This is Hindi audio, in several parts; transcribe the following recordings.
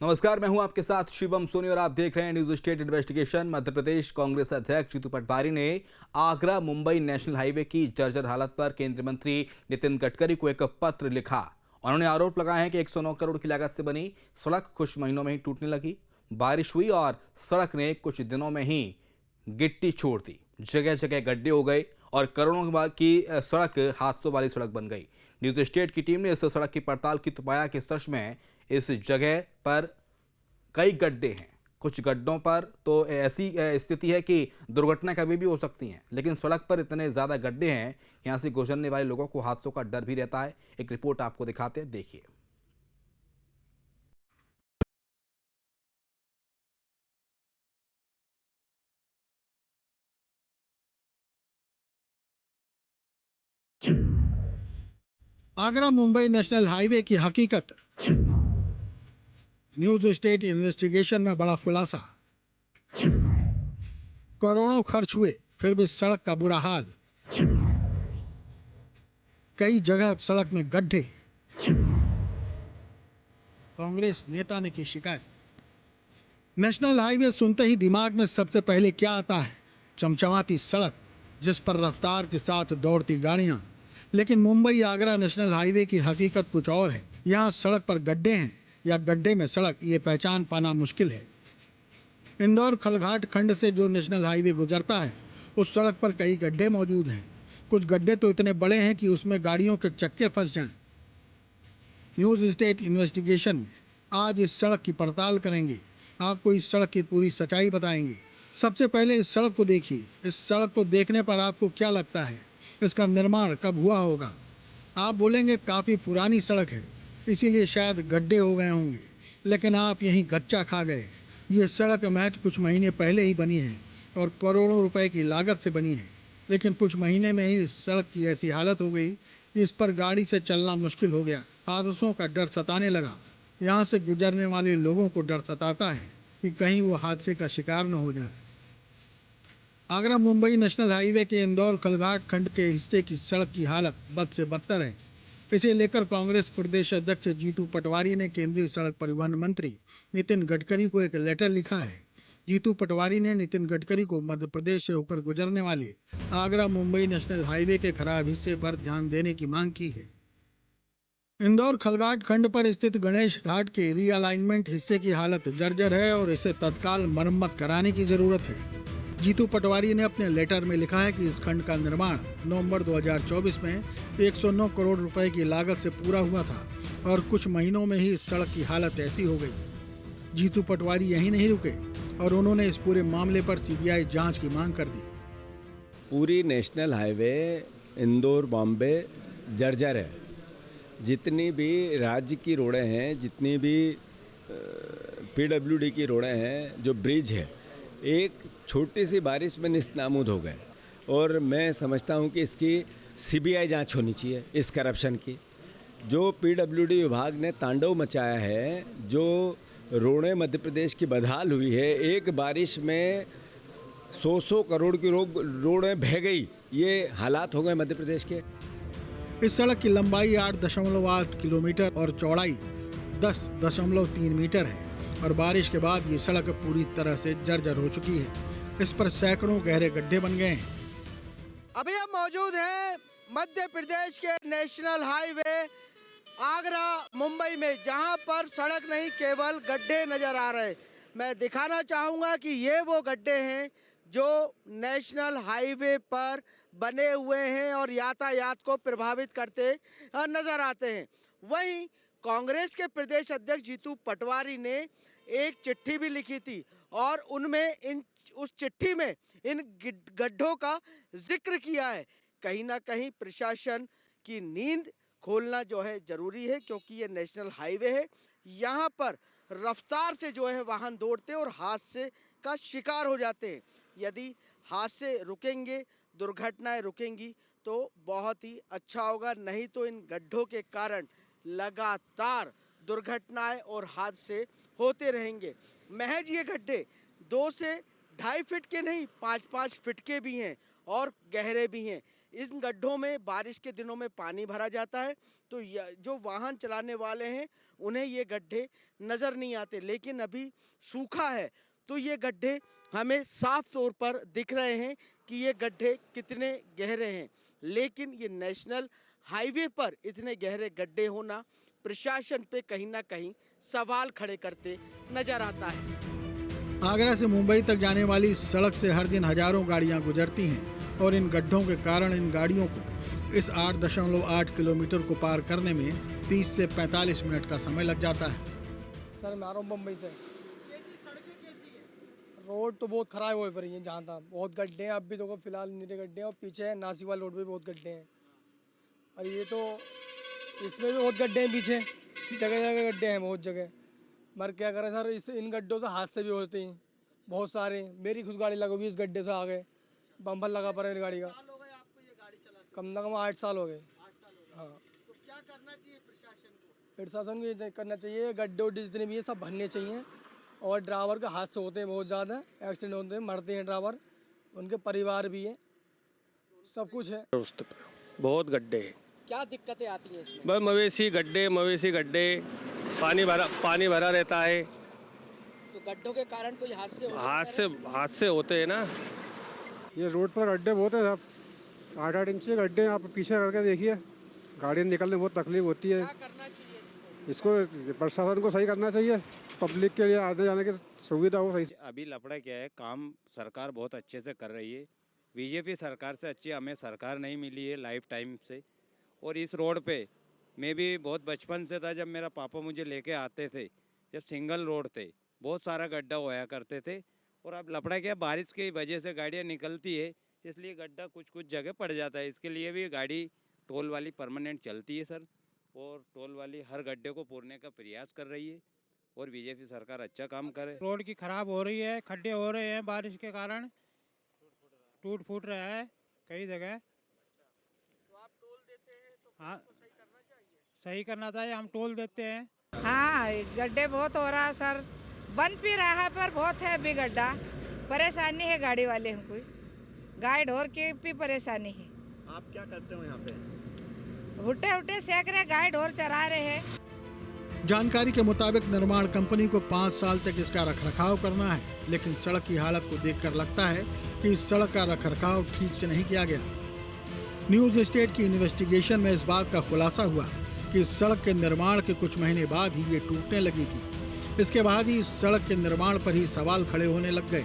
नमस्कार, मैं हूं आपके साथ शिवम सोनी और आप देख रहे हैं news state investigation. Madhya Pradesh Congress अध्यक्ष जीतू पटवारी ने आगरा मुंबई नेशनल हाईवे की जर्जर हालत पर केंद्रीय मंत्री नितिन गडकरी को एक पत्र लिखा। उन्होंने आरोप लगाया है कि 109 करोड़ की लागत से बनी सड़क कुछ महीनों में ही टूटने लगी। बारिश हुई और सड़क ने कुछ दिनों में ही गिट्टी छोड़ दी, जगह जगह गड्ढे हो गए और करोड़ों की सड़क हादसों वाली सड़क बन गई। न्यूज स्टेट की टीम ने इस सड़क की पड़ताल की तो पाया कि सच में इस जगह पर कई गड्ढे हैं। कुछ गड्ढों पर तो ऐसी स्थिति है कि दुर्घटना कभी भी हो सकती हैं, लेकिन सड़क पर इतने ज़्यादा गड्ढे हैं, यहां से गुजरने वाले लोगों को हादसों का डर भी रहता है। एक रिपोर्ट आपको दिखाते हैं, देखिए। आगरा मुंबई नेशनल हाईवे की हकीकत। न्यूज स्टेट इन्वेस्टिगेशन में बड़ा खुलासा। करोड़ों खर्च हुए फिर भी सड़क का बुरा हाल। कई जगह सड़क में गड्ढे। कांग्रेस नेता ने की शिकायत। नेशनल हाईवे सुनते ही दिमाग में सबसे पहले क्या आता है? चमचमाती सड़क, जिस पर रफ्तार के साथ दौड़ती गाड़ियां। लेकिन मुंबई आगरा नेशनल हाईवे की हकीकत कुछ और है। यहाँ सड़क पर गड्ढे हैं या गड्ढे में सड़क, ये पहचान पाना मुश्किल है। इंदौर खलघाट खंड से जो नेशनल हाईवे गुजरता है, उस सड़क पर कई गड्ढे मौजूद हैं। कुछ गड्ढे तो इतने बड़े हैं कि उसमें गाड़ियों के चक्के फंस जाएं। न्यूज स्टेट इन्वेस्टिगेशन में आज इस सड़क की पड़ताल करेंगे। आपको इस सड़क की पूरी सच्चाई बताएंगे। सबसे पहले इस सड़क को देखिए। इस सड़क को देखने पर आपको क्या लगता है? इसका निर्माण कब हुआ होगा? आप बोलेंगे काफ़ी पुरानी सड़क है, इसीलिए शायद गड्ढे हो गए होंगे। लेकिन आप यहीं गच्चा खा गए। ये सड़क महज कुछ महीने पहले ही बनी है और करोड़ों रुपए की लागत से बनी है। लेकिन कुछ महीने में ही इस सड़क की ऐसी हालत हो गई कि इस पर गाड़ी से चलना मुश्किल हो गया। हादसों का डर सताने लगा। यहाँ से गुजरने वाले लोगों को डर सताता है कि कहीं वो हादसे का शिकार न हो जाए। आगरा मुंबई नेशनल हाईवे के इंदौर खलघाट खंड के हिस्से की सड़क की हालत बद से बदतर है। इसे लेकर कांग्रेस प्रदेश अध्यक्ष जीतू पटवारी ने केंद्रीय सड़क परिवहन मंत्री नितिन गडकरी को एक लेटर लिखा है। जीतू पटवारी ने नितिन गडकरी को मध्य प्रदेश से होकर गुजरने वाले आगरा मुंबई नेशनल हाईवे के खराब हिस्से पर ध्यान देने की मांग की है। इंदौर खलघाट खंड पर स्थित गणेश घाट के रीअलाइनमेंट हिस्से की हालत जर्जर है और इसे तत्काल मरम्मत कराने की जरूरत है। जीतू पटवारी ने अपने लेटर में लिखा है कि इस खंड का निर्माण नवंबर 2024 में 109 करोड़ रुपए की लागत से पूरा हुआ था और कुछ महीनों में ही इस सड़क की हालत ऐसी हो गई। जीतू पटवारी यहीं नहीं रुके और उन्होंने इस पूरे मामले पर सीबीआई जांच की मांग कर दी। पूरी नेशनल हाईवे इंदौर बॉम्बे जर्जर है। जितनी भी राज्य की रोडें हैं, जितनी भी पीडब्ल्यूडी की रोडें हैं, जो ब्रिज है, एक छोटी सी बारिश में निस्तानाबूद हो गए। और मैं समझता हूं कि इसकी सीबीआई जांच होनी चाहिए इस करप्शन की। जो पीडब्ल्यूडी विभाग ने तांडव मचाया है, जो रोडें मध्य प्रदेश की बदहाल हुई है, एक बारिश में 100 करोड़ की रोडें बह गई, ये हालात हो गए मध्य प्रदेश के। इस सड़क की लंबाई 8.8 किलोमीटर और चौड़ाई 10.3 मीटर है और बारिश के बाद ये सड़क पूरी तरह से जर्जर हो चुकी है। इस पर सैकड़ों गहरे गड्ढे बन गए हैं। अभी हम मौजूद हैं मध्य प्रदेश के नेशनल हाईवे आगरा मुंबई में, जहां पर सड़क नहीं केवल गड्ढे नजर आ रहे। मैं दिखाना चाहूंगा कि ये वो गड्ढे हैं जो नेशनल हाईवे पर बने हुए हैं और यातायात को प्रभावित करते नजर आते हैं। वहीं कांग्रेस के प्रदेश अध्यक्ष जीतू पटवारी ने एक चिट्ठी भी लिखी थी और उनमें उस चिट्ठी में इन गड्ढों का जिक्र किया है। कहीं ना कहीं प्रशासन की नींद खोलना जो है जरूरी है, क्योंकि ये नेशनल हाईवे है। यहाँ पर रफ्तार से जो है वाहन दौड़ते और हादसे का शिकार हो जाते हैं। यदि हादसे रुकेंगे, दुर्घटनाएं रुकेंगी तो बहुत ही अच्छा होगा, नहीं तो इन गड्ढों के कारण लगातार दुर्घटनाएं और हादसे होते रहेंगे। महज ये गड्ढे 2 से 2.5 फीट के नहीं, 5-5 फीट के भी हैं और गहरे भी हैं। इन गड्ढों में बारिश के दिनों में पानी भरा जाता है, तो जो वाहन चलाने वाले हैं उन्हें ये गड्ढे नज़र नहीं आते। लेकिन अभी सूखा है तो ये गड्ढे हमें साफ तौर पर दिख रहे हैं कि ये गड्ढे कितने गहरे हैं। लेकिन ये नेशनल हाईवे पर इतने गहरे गड्ढे होना प्रशासन पे कहीं ना कहीं सवाल खड़े करते नजर आता है। आगरा से मुंबई तक जाने वाली इस सड़क से हर दिन हजारों गाड़ियां गुजरती हैं और इन गड्ढों के कारण इन गाड़ियों को इस 8.8 किलोमीटर को पार करने में 30 से 45 मिनट का समय लग जाता है। सर मैं आ रहा हूँ मुंबई से। रोड तो बहुत खराब हो पड़ी है, जहाँ था बहुत गड्ढे हैं। अब भी देखो फिलहाल नीचे गड्ढे हैं और पीछे नासिक वाला रोड पे बहुत गड्ढे हैं। और ये तो इसमें भी बहुत गड्ढे हैं, पीछे जगह जगह गड्ढे हैं बहुत जगह। मगर क्या करें सर, इन गड्ढों से हादसे भी होते हैं बहुत सारे। मेरी खुद गाड़ी लगी हुई इस गड्ढे से आ गए, बम्पर लगा पड़ा मेरी गाड़ी का। कम से कम 8 साल हो गए। हाँ, तो क्या करना चाहिए प्रशासन को? प्रशासन को ये करना चाहिए, गड्ढे उड्ढे जितने भी है सब भरने चाहिए। और ड्राइवर के हादसे होते हैं बहुत ज़्यादा, एक्सीडेंट होते हैं, मरते हैं ड्राइवर, उनके परिवार भी हैं, सब कुछ है। बहुत गड्ढे हैं। क्या दिक्कतें आती हैं इसमें? बस मवेशी गड्ढे, पानी भरा रहता है। तो गड्ढों के कारण कोई हादसे होते हैं ना। ये रोड पर गड्ढे बहुत है साहब, 8-8 इंच के गड्ढे हैं। आप पीछे करके देखिए, गाड़ी निकलने में बहुत तकलीफ होती है। क्या करना चाहिए इसको प्रशासन को सही करना चाहिए, पब्लिक के लिए आने जाने की सुविधा हो सही। अभी लफड़ा क्या है, काम सरकार बहुत अच्छे से कर रही है। बीजेपी सरकार से अच्छी हमें सरकार नहीं मिली है लाइफ टाइम से। और इस रोड पे मैं भी बहुत बचपन से था, जब मेरा पापा मुझे लेके आते थे, जब सिंगल रोड थे, बहुत सारा गड्ढा होया करते थे। और अब लफड़ा क्या, बारिश की वजह से गाड़ियाँ निकलती है, इसलिए गड्ढा कुछ जगह पड़ जाता है। इसके लिए भी गाड़ी टोल वाली परमानेंट चलती है सर, और टोल वाली हर गड्ढे को पूरने का प्रयास कर रही है। और बीजेपी सरकार अच्छा काम करे। रोड की खराब हो रही है, खड्डे हो रहे हैं बारिश के कारण, टूट फूट रहा है कई जगह। तो आप टोल देते हैं तो हाँ, सही करना चाहिए। सही करना चाहिए, हम टोल देते हैं। हाँ, गड्ढे बहुत हो रहा है सर, बन भी रहा है पर बहुत है अभी गड्ढा। परेशानी है गाड़ी वाले को, गाय ढोर की भी परेशानी है। आप क्या करते हो यहाँ पे? भुट्टे सेक रहे, गाय ढोर चरा रहे हैं। जानकारी के मुताबिक निर्माण कंपनी को 5 साल तक इसका रखरखाव करना है, लेकिन सड़क की हालत को देखकर लगता है कि इस सड़क का रखरखाव ठीक से नहीं किया गया। न्यूज स्टेट की इन्वेस्टिगेशन में इस बात का खुलासा हुआ कि इस सड़क के निर्माण के कुछ महीने बाद ही ये टूटने लगी थी। इसके बाद ही इस सड़क के निर्माण पर ही सवाल खड़े होने लग गए।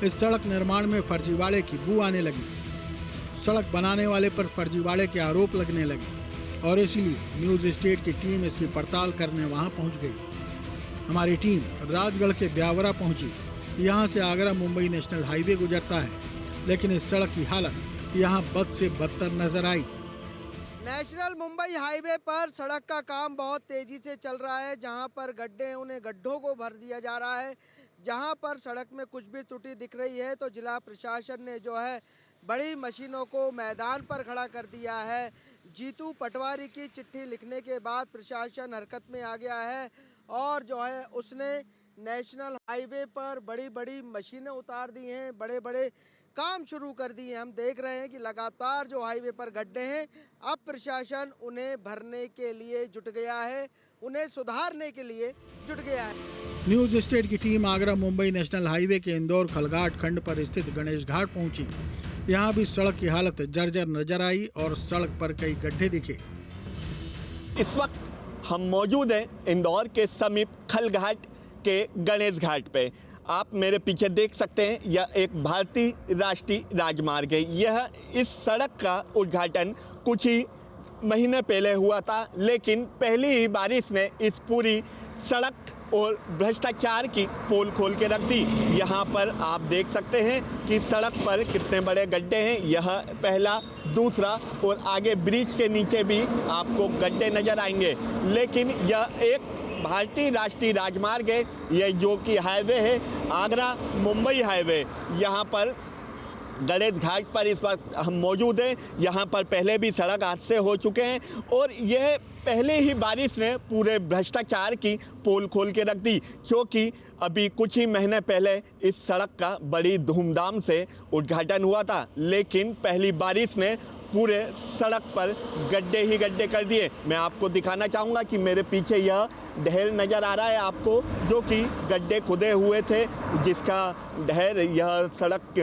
इस सड़क निर्माण में फर्जीवाड़े की बू आने लगी, सड़क बनाने वाले पर फर्जीवाड़े के आरोप लगने लगे और इसीलिए न्यूज स्टेट की टीम इसकी पड़ताल करने वहां पहुंच गई। हमारी टीम राजगढ़ के ब्यावरा पहुंची। यहां से आगरा मुंबई नेशनल हाईवे गुजरता है, लेकिन इस सड़क की हालत यहां बद से बदतर नजर आई। नेशनल मुंबई हाईवे पर सड़क का काम बहुत तेजी से चल रहा है। जहां पर गड्ढे हैं उन्हें गड्ढों को भर दिया जा रहा है। जहां पर सड़क में कुछ भी त्रुटि दिख रही है तो जिला प्रशासन ने जो है बड़ी मशीनों को मैदान पर खड़ा कर दिया है। जीतू पटवारी की चिट्ठी लिखने के बाद प्रशासन हरकत में आ गया है और जो है उसने नेशनल हाईवे पर बड़ी बड़ी मशीनें उतार दी हैं, बड़े बड़े काम शुरू कर दिए। हम देख रहे हैं कि लगातार जो हाईवे पर गड्ढे हैं, अब प्रशासन उन्हें भरने के लिए जुट गया है, उन्हें सुधारने के लिए जुट गया है। न्यूज स्टेट की team Agra Mumbai national highway के इंदौर खलघाट खंड पर स्थित गणेश घाट पहुंची। यहाँ भी सड़क की हालत जर्जर नजर आई और सड़क पर कई गड्ढे दिखे। इस वक्त हम मौजूद हैं इंदौर के समीप खलघाट के गणेश घाट पे। आप मेरे पीछे देख सकते हैं, यह एक भारतीय राष्ट्रीय राजमार्ग है। यह इस सड़क का उद्घाटन कुछ ही महीने पहले हुआ था, लेकिन पहली ही बारिश ने इस पूरी सड़क और भ्रष्टाचार की पोल खोल के रख दी। यहाँ पर आप देख सकते हैं कि सड़क पर कितने बड़े गड्ढे हैं। यह पहला, दूसरा और आगे ब्रिज के नीचे भी आपको गड्ढे नज़र आएंगे। लेकिन यह एक भारतीय राष्ट्रीय राजमार्ग है, यह जो कि हाईवे है आगरा मुंबई हाईवे। यहाँ पर गणेश घाट पर इस वक्त हम मौजूद हैं। यहाँ पर पहले भी सड़क हादसे हो चुके हैं और यह पहले ही बारिश ने पूरे भ्रष्टाचार की पोल खोल के रख दी, क्योंकि अभी कुछ ही महीने पहले इस सड़क का बड़ी धूमधाम से उद्घाटन हुआ था, लेकिन पहली बारिश ने पूरे सड़क पर गड्ढे ही गड्ढे कर दिए। मैं आपको दिखाना चाहूँगा कि मेरे पीछे यह ढेर नज़र आ रहा है आपको, जो कि गड्ढे खुदे हुए थे, जिसका ढेर यह सड़क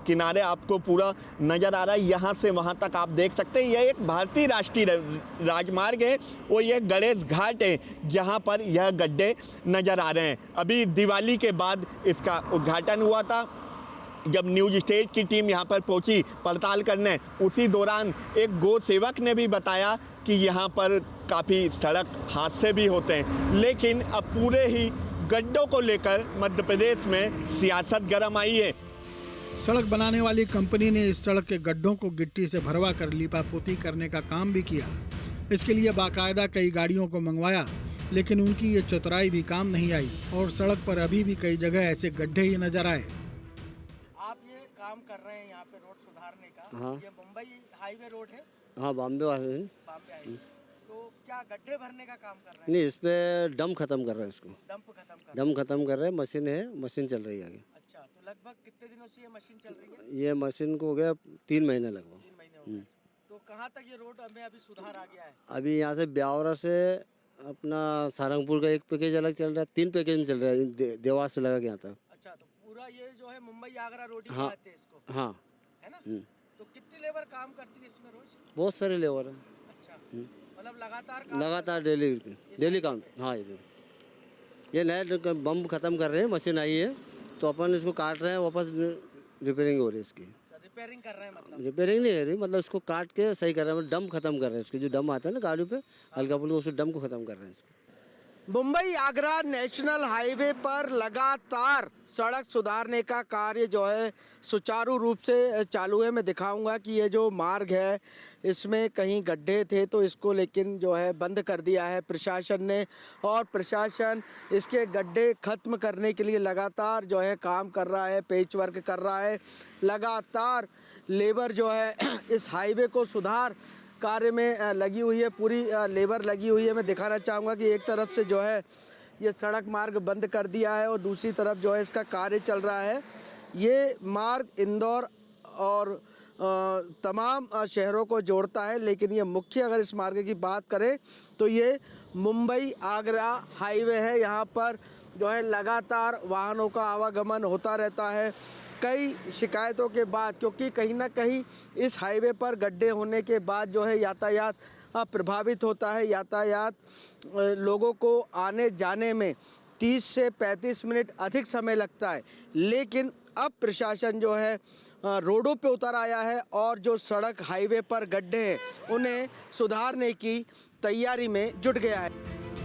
किनारे आपको पूरा नज़र आ रहा है। यहाँ से वहाँ तक आप देख सकते हैं यह एक भारतीय राष्ट्रीय राजमार्ग है और यह गणेश घाट है जहाँ पर यह गड्ढे नज़र आ रहे हैं। अभी दिवाली के बाद इसका उद्घाटन हुआ था। जब न्यूज स्टेट की टीम यहाँ पर पहुंची पड़ताल करने, उसी दौरान एक गौ सेवक ने भी बताया कि यहाँ पर काफ़ी सड़क हादसे भी होते हैं, लेकिन अब पूरे ही गड्ढों को लेकर मध्य प्रदेश में सियासत गर्म आई है। सड़क बनाने वाली कंपनी ने इस सड़क के गड्ढों को गिट्टी से भरवा कर लीपापोती करने का काम भी किया। इसके लिए बाकायदा कई गाड़ियों को मंगवाया, लेकिन उनकी ये चतुराई भी काम नहीं आई और सड़क पर अभी भी कई जगह ऐसे गड्ढे ही नजर आए। आप ये काम कर रहे हैं यहाँ पे रोड सुधारने का। हाँ। ये मुंबई हाईवे रोड है। हाँ, बॉम्बे वाले हाईवे। तो क्या गड्ढे भरने का काम कर रहे हैं? नहीं, इस पे डम खत्म कर रहे हैं इसको। डंप खत्म कर रहे हैं। मशीन है, मशीन चल रही है आगे। अच्छा, तो लगभग कितने दिनों से ये मशीन चल रही है? ये मशीन को हो गया 3 महीने लगभग। 3 महीने हो गए। तो कहाँ तक ये रोड में अभी सुधार आ गया है? अभी यहाँ से ब्यावरा से अपना सारंगपुर का एक पैकेज अलग चल रहा है, 3 पैकेज में चल रहा है देवास से लगा के यहाँ तक। अच्छा, तो पूरा ये जो है मुंबई आगरा रोड ही हाँ, कहते हैं इसको, हाँ, है ना? तो कितनी लेबर काम करती है इसमें रोज? बहुत सारे लेबर है। अच्छा, मतलब लगातार डेली काम। हाँ, ये नया बम खत्म कर रहे हैं, मशीन आई है तो अपन इसको काट रहे हैं, वापस रिपेयरिंग हो रही है इसकी। रिपेयरिंग कर रहे हैं मतलब? रिपेयरिंग नहीं है रही, मतलब इसको काट के सही कर रहे हैं, डम खत्म कर रहे हैं इसके। जो डम आता है ना गाड़ियों पे हल्का फुल्का, उस डम को खत्म कर रहे हैं इसको। मुंबई आगरा नेशनल हाईवे पर लगातार सड़क सुधारने का कार्य जो है सुचारू रूप से चालू है। मैं दिखाऊंगा कि ये जो मार्ग है इसमें कहीं गड्ढे थे तो इसको लेकिन जो है बंद कर दिया है प्रशासन ने, और प्रशासन इसके गड्ढे खत्म करने के लिए लगातार जो है काम कर रहा है, पेच वर्क कर रहा है। लगातार लेबर जो है इस हाईवे को सुधार कार्य में लगी हुई है, पूरी लेबर लगी हुई है। मैं दिखाना चाहूँगा कि एक तरफ से जो है ये सड़क मार्ग बंद कर दिया है और दूसरी तरफ जो है इसका कार्य चल रहा है। ये मार्ग इंदौर और तमाम शहरों को जोड़ता है, लेकिन ये मुख्य अगर इस मार्ग की बात करें तो ये मुंबई आगरा हाईवे है। यहाँ पर जो है लगातार वाहनों का आवागमन होता रहता है कई शिकायतों के बाद, क्योंकि कहीं ना कहीं इस हाईवे पर गड्ढे होने के बाद जो है यातायात प्रभावित होता है। यातायात लोगों को आने जाने में 30 से 35 मिनट अधिक समय लगता है, लेकिन अब प्रशासन जो है रोडों पे उतर आया है और जो सड़क हाईवे पर गड्ढे हैं उन्हें सुधारने की तैयारी में जुट गया है।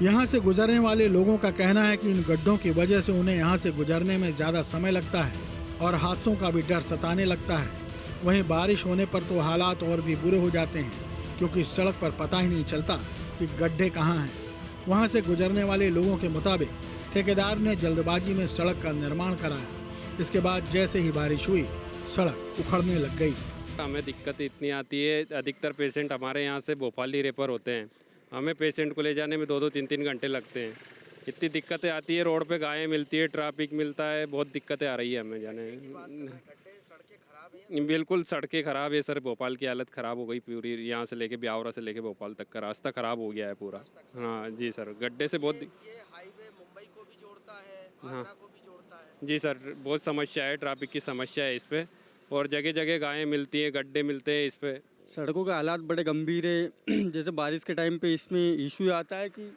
यहाँ से गुजरने वाले लोगों का कहना है कि इन गड्ढों की वजह से उन्हें यहाँ से गुजरने में ज़्यादा समय लगता है और हादसों का भी डर सताने लगता है। वहीं बारिश होने पर तो हालात और भी बुरे हो जाते हैं, क्योंकि सड़क पर पता ही नहीं चलता कि गड्ढे कहाँ हैं। वहाँ से गुजरने वाले लोगों के मुताबिक ठेकेदार ने जल्दबाजी में सड़क का निर्माण कराया। इसके बाद जैसे ही बारिश हुई सड़क उखड़ने लग गई। हमें दिक्कत इतनी आती है, अधिकतर पेशेंट हमारे यहाँ से भोपाल ही रेफर होते हैं। हमें पेशेंट को ले जाने में 2-2, 3-3 घंटे लगते हैं। इतनी दिक्कतें आती है, रोड पे गायें मिलती है, ट्रैफिक मिलता है, बहुत दिक्कतें आ रही है हमें जाने। बिल्कुल सड़कें ख़राब है सर, भोपाल की हालत ख़राब हो गई पूरी। यहाँ से लेके ब्यावरा से लेके भोपाल तक का रास्ता ख़राब हो गया है पूरा। हाँ जी सर, गड्ढे से बहुत हाईवे मुंबई को भी जोड़ता है, हाँ को भी जोड़ता है। जी सर, बहुत समस्या है, ट्रैफिक की समस्या है इस पर, और जगह जगह गायें मिलती हैं, गड्ढे मिलते हैं इस पर। सड़कों के हालात बड़े गंभीर है। जैसे बारिश के टाइम पे इसमें इशू आता है कि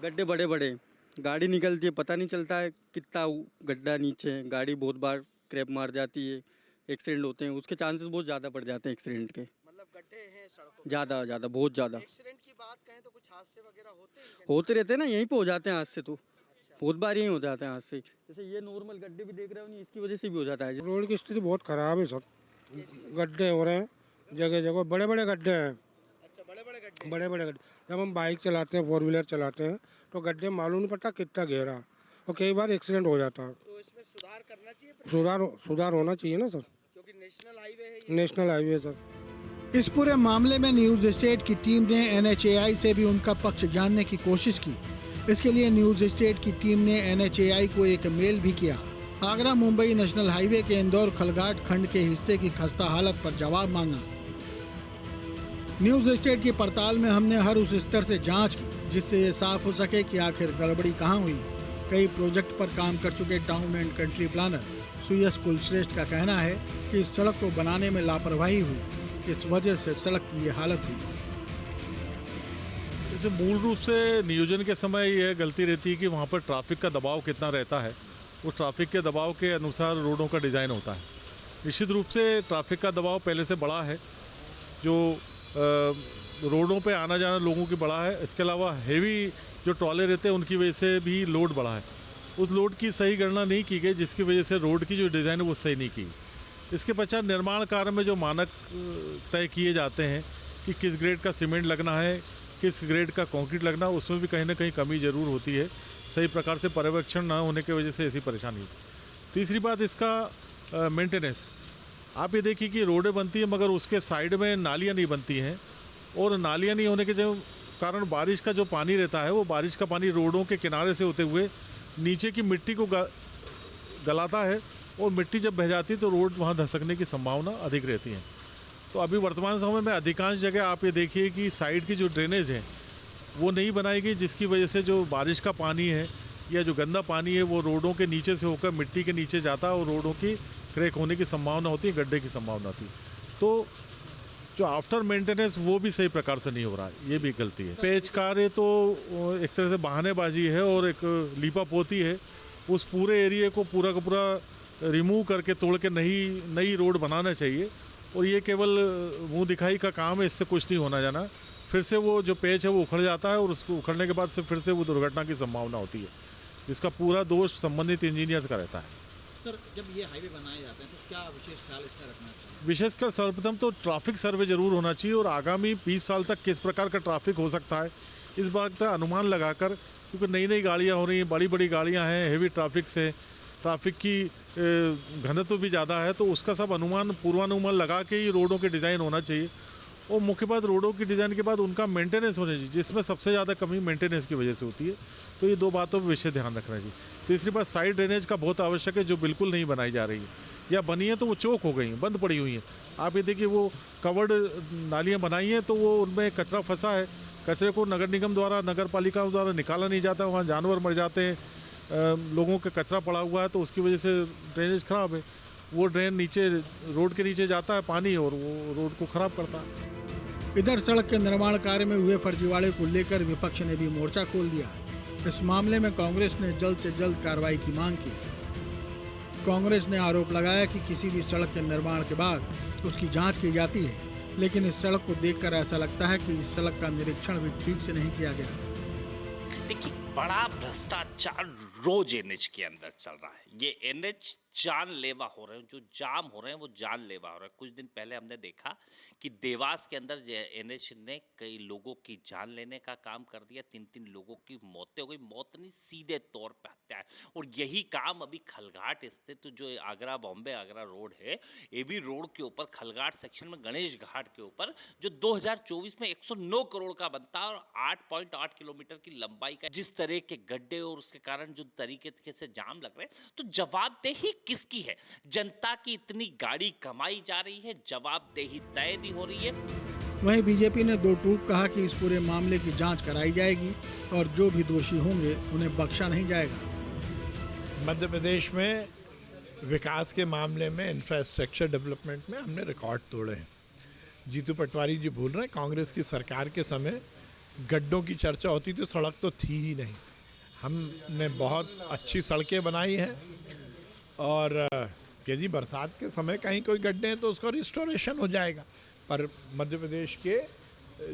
गड्ढे बड़े बड़े, गाड़ी निकलती है पता नहीं चलता है कितना गड्ढा नीचे है, गाड़ी बहुत बार क्रैप मार जाती है, एक्सीडेंट होते हैं, उसके चांसेस बहुत ज़्यादा बढ़ जाते हैं एक्सीडेंट के। मतलब गड्ढे हैं सड़कों ज़्यादा बहुत ज़्यादा। एक्सीडेंट की बात कहें तो कुछ हादसे वगैरह होते रहते हैं ना, यहीं पे हो जाते हैं हादसे तो। बहुत बार यहीं हो जाते हैं हादसे। जैसे ये नॉर्मल गड्ढे भी देख रहे हो नहीं, इसकी वजह से भी हो जाता है। रोड की स्थिति बहुत ख़राब है सर, गड्ढे हो रहे हैं जगह जगह, बड़े बड़े गड्ढे हैं। अच्छा, बड़े बड़े गड्ढे। जब हम बाइक चलाते हैं, 4 व्हीलर चलाते हैं तो गड्ढे मालूम नहीं पड़ता कितना गहरा, और कई बार एक्सीडेंट हो जाता है। तो इसमें सुधार करना चाहिए। सुधार होना चाहिए ना सर, क्योंकि नेशनल हाईवे है। नेशनल हाईवे है सर। इस पूरे मामले में न्यूज स्टेट की टीम ने NHAI से भी उनका पक्ष जानने की कोशिश की। इसके लिए न्यूज स्टेट की टीम ने NHAI को एक मेल भी किया। आगरा मुंबई नेशनल हाईवे के इंदौर खलघाट खंड के हिस्से की खस्ता हालत पर जवाब मांगा। न्यूज स्टेट की पड़ताल में हमने हर उस स्तर से जांच की जिससे ये साफ हो सके कि आखिर गड़बड़ी कहां हुई। कई प्रोजेक्ट पर काम कर चुके टाउन एंड कंट्री प्लानर सुयश कुलश्रेष्ठ का कहना है कि इस सड़क को बनाने में लापरवाही हुई, इस वजह से सड़क की ये हालत हुई। जैसे मूल रूप से नियोजन के समय यह गलती रहती है कि वहाँ पर ट्रैफिक का दबाव कितना रहता है, उस ट्रैफिक के दबाव के अनुसार रोडों का डिज़ाइन होता है। निश्चित रूप से ट्रैफिक का दबाव पहले से बड़ा है, जो रोडों पे आना जाना लोगों की बड़ा है। इसके अलावा हेवी जो ट्रॉले रहते हैं उनकी वजह से भी लोड बढ़ा है। उस लोड की सही गणना नहीं की गई, जिसकी वजह से रोड की जो डिज़ाइन है वो सही नहीं की। इसके पश्चात निर्माण कार्य में जो मानक तय किए जाते हैं कि किस ग्रेड का सीमेंट लगना है, किस ग्रेड का कंक्रीट लगना, उसमें भी कहीं ना कहीं कमी ज़रूर होती है। सही प्रकार से पर्यवेक्षण न होने की वजह से ऐसी परेशानी होती। तीसरी बात इसका मेंटेनेंस। आप ये देखिए कि रोडें बनती हैं मगर उसके साइड में नालियाँ नहीं बनती हैं, और नालियाँ नहीं होने के जो कारण बारिश का जो पानी रहता है वो बारिश का पानी रोडों के किनारे से होते हुए नीचे की मिट्टी को गलाता है, और मिट्टी जब बह जाती है तो रोड वहाँ धसकने की संभावना अधिक रहती है। तो अभी वर्तमान समय में अधिकांश जगह आप ये देखिए कि साइड की जो ड्रेनेज है वो नहीं बनाई गई, जिसकी वजह से जो बारिश का पानी है या जो गंदा पानी है वो रोडों के नीचे से होकर मिट्टी के नीचे जाता है और रोडों की क्रैक होने की संभावना होती है, गड्ढे की संभावना होती है। तो जो आफ्टर मेंटेनेंस वो भी सही प्रकार से नहीं हो रहा है, ये भी गलती है। पेच कार्य तो एक तरह से बहानेबाजी है और एक लीपापोती है। उस पूरे एरिया को पूरा का पूरा रिमूव करके तोड़ के नई रोड बनाना चाहिए, और ये केवल मुंह दिखाई का काम है, इससे कुछ नहीं होना जाना। फिर से वो जो पेच है वो उखड़ जाता है और उसको उखड़ने के बाद से फिर से वो दुर्घटना की संभावना होती है, जिसका पूरा दोष संबंधित इंजीनियर्स का रहता है। सर, जब ये हाईवे बनाए जाते हैं तो क्या विशेष ख्याल इसका रखना चाहिए? विशेषकर सर्वप्रथम तो ट्रैफिक सर्वे जरूर होना चाहिए, और आगामी 20 साल तक किस प्रकार का ट्रैफिक हो सकता है इस बात का अनुमान लगाकर, क्योंकि नई गाड़ियाँ हो रही हैं, बड़ी गाड़ियाँ हैं, हेवी ट्रैफिक से ट्रैफिक की घनत्व भी ज़्यादा है, तो उसका सब पूर्वानुमान लगा के ही रोडों के डिज़ाइन होना चाहिए। और मुख्य बात रोडों की डिज़ाइन के बाद उनका मेंटेनेंस होना चाहिए, जिसमें सबसे ज़्यादा कमी मेंटेनेंस की वजह से होती है। तो ये दो बातों पर विशेष ध्यान रखना चाहिए। तीसरी बात साइड ड्रेनेज का बहुत आवश्यक है, जो बिल्कुल नहीं बनाई जा रही है, या बनी है तो वो चौक हो गई हैं, बंद पड़ी हुई हैं। आप ये देखिए वो कवर्ड नालियाँ बनाई हैं तो वो उनमें कचरा फंसा है, कचरे को नगर निगम द्वारा, नगर पालिका द्वारा निकाला नहीं जाता, वहाँ जानवर मर जाते हैं, लोगों का कचरा पड़ा हुआ है, तो उसकी वजह से ड्रेनेज खराब है। वो ड्रेन नीचे रोड के नीचे जाता है पानी, और वो रोड को खराब करता है। इधर सड़क के निर्माण कार्य में हुए फर्जीवाड़े को लेकर विपक्ष ने भी मोर्चा खोल दिया। इस मामले में कांग्रेस ने जल्द से जल्द कार्रवाई की मांग की। कांग्रेस ने आरोप लगाया कि किसी भी सड़क के निर्माण के बाद उसकी जांच की जाती है, लेकिन इस सड़क को देखकर ऐसा लगता है कि इस सड़क का निरीक्षण भी ठीक से नहीं किया गया। देखिए, बड़ा भ्रष्टाचार रोज एनएच के अंदर चल रहा है। ये एनएच जानलेवा हो रहे हैं, जो जाम हो रहे हैं वो जानलेवा हो रहे हैं। कुछ दिन पहले हमने देखा कि देवास के अंदर एनएच ने कई लोगों की जान लेने का काम कर दिया। 3 लोगों की मौतें हो गई, मौत नहीं सीधे तौर पे हत्या है। और यही काम अभी खलघाट स्थित जो आगरा बॉम्बे आगरा रोड है, एबी रोड के ऊपर खलघाट सेक्शन में गणेश घाट के ऊपर, जो 2024 में 109 करोड़ का बनता है और 8.8 किलोमीटर की लंबाई का, जिस तरह के गड्ढे और उसके कारण जो तरीके से जाम लग रहे हैं, तो जवाबदेही किसकी है? जनता की इतनी गाड़ी कमाई जा रही है, जवाबदेही तय नहीं हो रही है। वहीं बीजेपी ने दो टूक कहा कि इस पूरे मामले की जांच कराई जाएगी और जो भी दोषी होंगे उन्हें बख्शा नहीं जाएगा। मध्य प्रदेश में विकास के मामले में, इंफ्रास्ट्रक्चर डेवलपमेंट में हमने रिकॉर्ड तोड़े हैं। जीतू पटवारी जी बोल रहे हैं कांग्रेस की सरकार के समय गड्ढों की चर्चा होती थी, सड़क तो थी ही नहीं। हमने बहुत अच्छी सड़कें बनाई हैं, और यदि बरसात के समय कहीं कोई गड्ढे हैं तो उसका रिस्टोरेशन हो जाएगा। पर मध्य प्रदेश के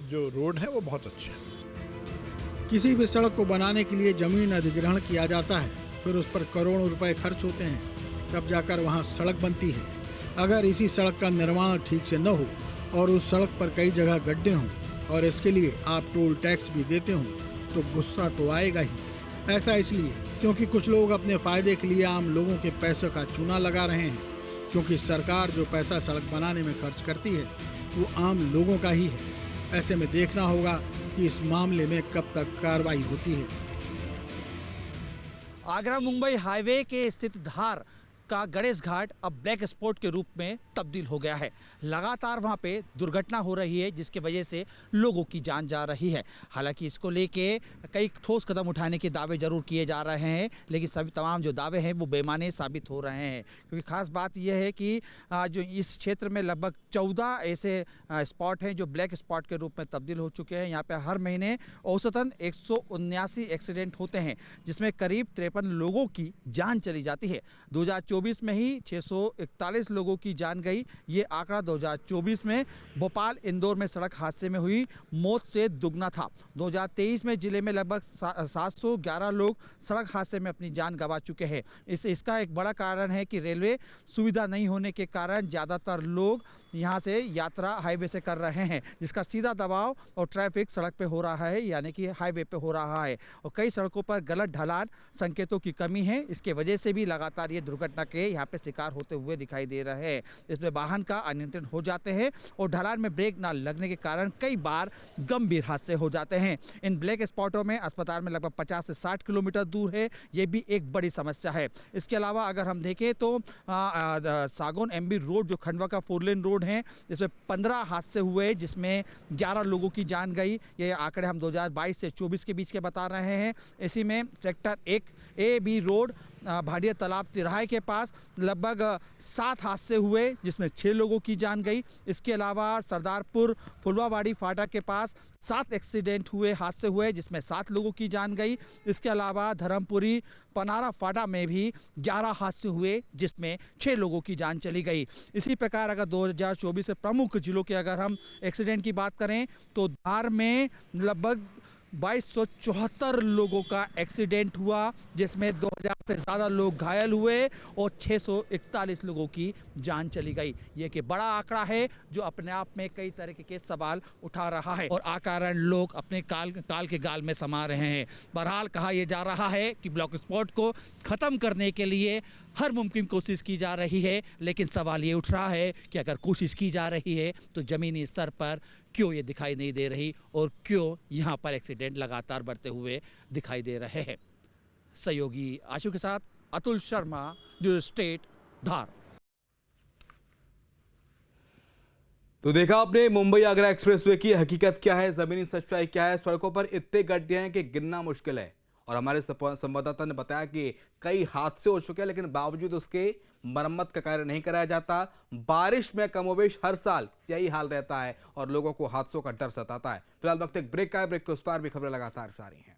जो रोड हैं वो बहुत अच्छे हैं। किसी भी सड़क को बनाने के लिए जमीन अधिग्रहण किया जाता है, फिर उस पर करोड़ों रुपए खर्च होते हैं, तब जाकर वहाँ सड़क बनती है। अगर इसी सड़क का निर्माण ठीक से न हो और उस सड़क पर कई जगह गड्ढे हों और इसके लिए आप टोल टैक्स भी देते हों, तो गुस्सा तो आएगा ही। ऐसा इसलिए क्योंकि कुछ लोग अपने फायदे के लिए आम लोगों के पैसों का चूना लगा रहे हैं, क्योंकि सरकार जो पैसा सड़क बनाने में खर्च करती है वो आम लोगों का ही है। ऐसे में देखना होगा कि इस मामले में कब तक कार्रवाई होती है। आगरा मुंबई हाईवे के स्थित धार का गणेश घाट अब ब्लैक स्पॉट के रूप में तब्दील हो गया है। लगातार वहां पे दुर्घटना हो रही है जिसकी वजह से लोगों की जान जा रही है। हालांकि इसको लेके कई ठोस कदम उठाने के दावे जरूर किए जा रहे हैं, लेकिन सभी तमाम जो दावे हैं वो बेमाने साबित हो रहे हैं। क्योंकि खास बात यह है कि जो इस क्षेत्र में लगभग 14 ऐसे स्पॉट हैं जो ब्लैक स्पॉट के रूप में तब्दील हो चुके हैं। यहाँ पे हर महीने औसतन 179 एक्सीडेंट होते हैं, जिसमें करीब 53 लोगों की जान चली जाती है। 2024 में ही 641 लोगों की जान गई। ये आंकड़ा 2024 में भोपाल इंदौर में सड़क हादसे में हुई मौत से दुगना था। 2023 में जिले में लगभग 711 लोग सड़क हादसे में अपनी जान गंवा चुके हैं। इसका एक बड़ा कारण है कि रेलवे सुविधा नहीं होने के कारण ज़्यादातर लोग यहाँ से यात्रा हाईवे से कर रहे हैं, जिसका सीधा दबाव और ट्रैफिक सड़क पे हो रहा है, यानी कि हाईवे पे हो रहा है। और कई सड़कों पर गलत ढलान, संकेतों की कमी है। इसके वजह से भी लगातार ये दुर्घटना के यहाँ पे शिकार होते हुए दिखाई दे रहे हैं। इसमें वाहन का अनियंत्रण हो जाते हैं और ढलान में ब्रेक ना लगने के कारण कई बार गंभीर हादसे हो जाते हैं। इन ब्लैक स्पॉटों में अस्पताल में लगभग 50 से 60 किलोमीटर दूर है। ये भी एक बड़ी समस्या है। इसके अलावा अगर हम देखें तो सागौन एमबी रोड जो खंडवा का 4 लेन रोड है, इसमें 15 हादसे हुए जिसमें 11 लोगों की जान गई। ये आंकड़े हम 2022 से 24 के बीच के बता रहे हैं। इसी में सेक्टर 1A-B रोड भाडिया तालाब तिराहे के पास लगभग 7 हादसे हुए जिसमें 6 लोगों की जान गई। इसके अलावा सरदारपुर फुलवाबाड़ी फाटक के पास 7 एक्सीडेंट हुए, हादसे हुए जिसमें 7 लोगों की जान गई। इसके अलावा धर्मपुरी पनारा फाटा में भी 11 हादसे हुए जिसमें 6 लोगों की जान चली गई। इसी प्रकार अगर 2024 से प्रमुख जिलों के अगर हम एक्सीडेंट की बात करें तो धार में लगभग 2274 लोगों का एक्सीडेंट हुआ जिसमें 2000 से ज़्यादा लोग घायल हुए और 641 लोगों की जान चली गई। ये कि बड़ा आंकड़ा है जो अपने आप में कई तरह के सवाल उठा रहा है और आकारण लोग अपने काल के गाल में समा रहे हैं। बहरहाल कहा यह जा रहा है कि ब्लैक स्पॉट को ख़त्म करने के लिए हर मुमकिन कोशिश की जा रही है, लेकिन सवाल ये उठ रहा है कि अगर कोशिश की जा रही है तो ज़मीनी स्तर पर क्यों ये दिखाई नहीं दे रही और क्यों यहाँ पर एक्सीडेंट लगातार बढ़ते हुए दिखाई दे रहे हैं। सहयोगी आशु के साथ अतुल शर्मा, न्यूज़ स्टेट, धार। तो देखा आपने मुंबई आगरा एक्सप्रेसवे की हकीकत क्या है, जमीनी सच्चाई क्या है। सड़कों पर इतने गड्ढे हैं कि गिनना मुश्किल है और हमारे संवाददाता ने बताया कि कई हादसे हो चुके हैं, लेकिन बावजूद उसके मरम्मत का कार्य नहीं कराया जाता। बारिश में कमोबेश हर साल यही हाल रहता है और लोगों को हादसों का डर सताता है। फिलहाल वक्त एक ब्रेक का है। ब्रेक के उस पार भी खबरें लगातार जारी हैं।